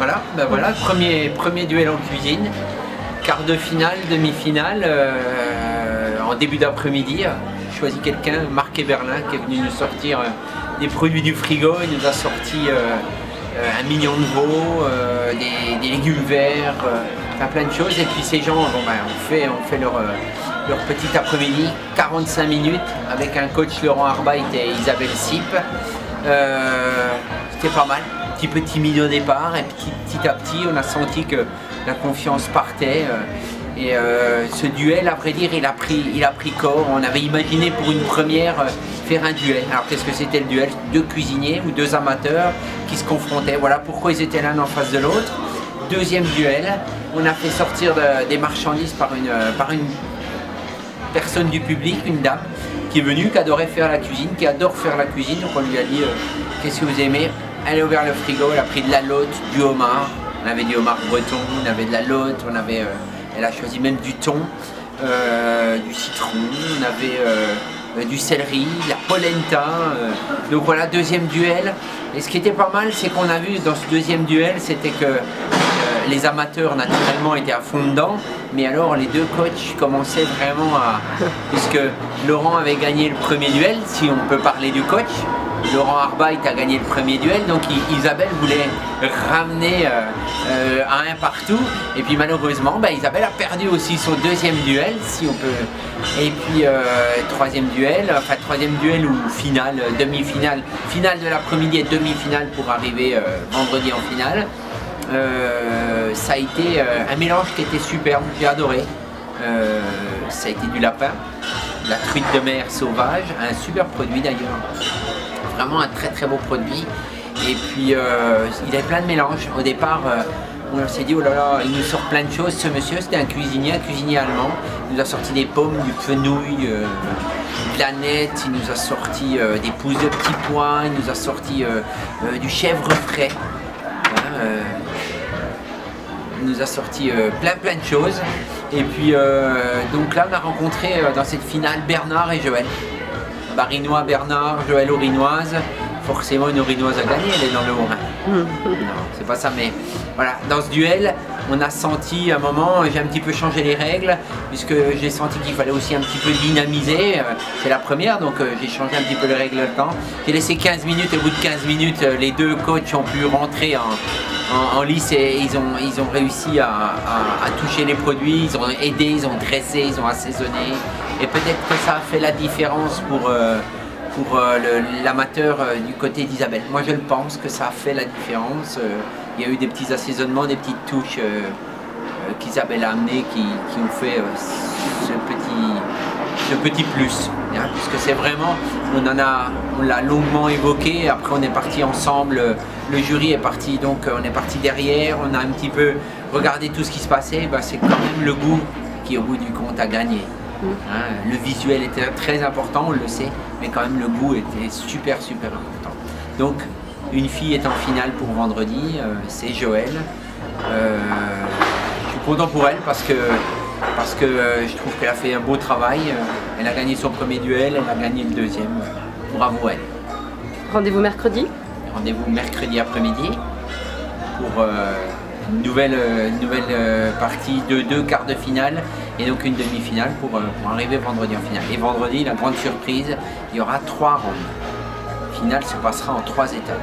Voilà, ben voilà, premier duel en cuisine, quart de finale, demi-finale, en début d'après-midi. J'ai choisi quelqu'un, Marc Eberlin, qui est venu nous sortir des produits du frigo. Il nous a sorti un mignon de veau, des légumes verts, plein de choses. Et puis ces gens, bon, ben, on fait leur petit après-midi, 45 minutes, avec un coach Laurent Arbeit et Isabelle Sipp. C'était pas mal. Un petit peu timide au départ, et petit à petit on a senti que la confiance partait, et ce duel, à vrai dire, il a pris corps. On avait imaginé pour une première faire un duel. Alors qu'est-ce que c'était le duel? Deux cuisiniers ou deux amateurs qui se confrontaient. Voilà pourquoi ils étaient l'un en face de l'autre. Deuxième duel, on a fait sortir des marchandises par une personne du public, une dame qui est venue, qui adorait faire la cuisine, qui adore faire la cuisine. Donc on lui a dit qu'est-ce que vous aimez? Elle a ouvert le frigo, elle a pris de la lotte, du homard. On avait du homard breton, on avait de la lotte, elle a choisi même du thon, du citron, on avait du céleri, de la polenta. Donc voilà, deuxième duel. Et ce qui était pas mal, c'est qu'on a vu dans ce deuxième duel, c'était que les amateurs naturellement étaient à fond dedans, mais alors les deux coachs commençaient vraiment puisque Laurent avait gagné le premier duel, si on peut parler du coach. Laurent Arbeit a gagné le premier duel, donc Isabelle voulait ramener à un partout, et puis malheureusement Isabelle a perdu aussi son deuxième duel, si on peut. Et puis troisième duel ou finale, demi-finale, finale de l'après-midi et demi-finale pour arriver vendredi en finale. Ça a été un mélange qui était superbe, j'ai adoré. Ça a été du lapin, de la truite de mer sauvage, un super produit d'ailleurs. Vraiment un très beau produit. Et puis il avait plein de mélanges. Au départ, on s'est dit oh là là, il nous sort plein de choses. Ce monsieur, c'était un cuisinier allemand. Il nous a sorti des pommes, du fenouil, planète. Il nous a sorti des pousses de petits pois. Il nous a sorti du chèvre frais. Il nous a sorti plein de choses. Et puis donc là, on a rencontré dans cette finale Bernard et Joël. Barinois Bernard, Joël Aurinoise. Forcément une Aurinoise a gagné, elle est dans le Haut-Rhin. Non, c'est pas ça, mais voilà, dans ce duel, on a senti à un moment, j'ai un petit peu changé les règles, puisque j'ai senti qu'il fallait aussi un petit peu dynamiser. C'est la première, donc j'ai changé un petit peu les règles de temps. J'ai laissé 15 minutes, et au bout de 15 minutes, les deux coachs ont pu rentrer en lice et ils ont réussi à toucher les produits, ils ont aidé, ils ont dressé, ils ont assaisonné. Et peut-être que ça a fait la différence pour l'amateur du côté d'Isabelle. Moi je le pense que ça a fait la différence. Il y a eu des petits assaisonnements, des petites touches qu'Isabelle a amenées qui ont fait ce petit plus. Hein, puisque c'est vraiment, on l'a longuement évoqué, après on est parti ensemble, le jury est parti, donc on est parti derrière, on a un petit peu regardé tout ce qui se passait, c'est quand même le goût qui au bout du compte a gagné. Hein, le visuel était très important, on le sait, mais quand même le goût était super important. Donc une fille est en finale pour vendredi, c'est Joël. Je suis content pour elle parce que je trouve qu'elle a fait un beau travail. Elle a gagné son premier duel, elle a gagné le deuxième. Bravo elle. Rendez-vous mercredi? Rendez-vous mercredi après-midi pour une nouvelle partie de 2 quarts de finale et donc une demi-finale pour arriver vendredi en finale. Et vendredi, la grande surprise, il y aura 3 rounds. La finale se passera en 3 étapes.